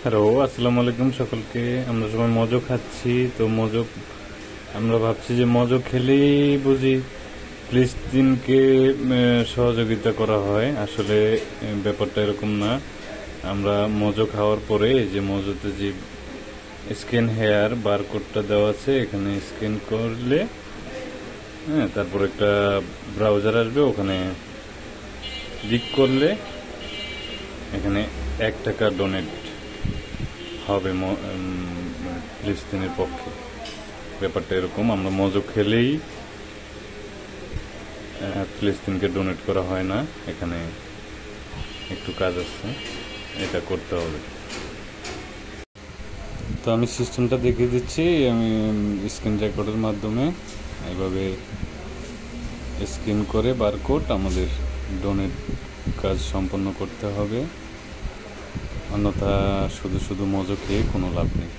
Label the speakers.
Speaker 1: Hello, আসসালামু আলাইকুম সকলকে। আমরা সবাই মজো খাচ্ছি। তো মজো আমরা ভাবছি যে মজো খেলেই বুঝি ফিলিস্তিনকে সহযোগিতা করা হয়। আসলে ব্যাপারটা এরকম না। আমরা মজো খাওয়ার পরে যে মজোতে যে স্ক্যান হেয়ার বারকোডটা দেওয়া আছে, এখানে স্ক্যান করলে হ্যাঁ, তারপর একটা ব্রাউজার আসবে, ওখানে ক্লিক করলে এখানে 1 টাকা ডোনেট হবে ফিলিস্তিনের পক্ষে। ব্যাপারটা এরকম, আমরা মজো খেলেই ফিলিস্তিনকে ডোনেট করা হয় না। এখানে একটু কাজ আছে, এটা করতে হবে। তো আমি সিস্টেমটা দেখিয়ে দিচ্ছি। আমি স্ক্রিন রেকর্ডের মাধ্যমে এইভাবে স্ক্যান করে বারকোড আমাদের ডোনেট কাজ সম্পন্ন করতে হবে, অন্যথা শুধু শুধু মজো খেয়ে কোনো লাভ নেই।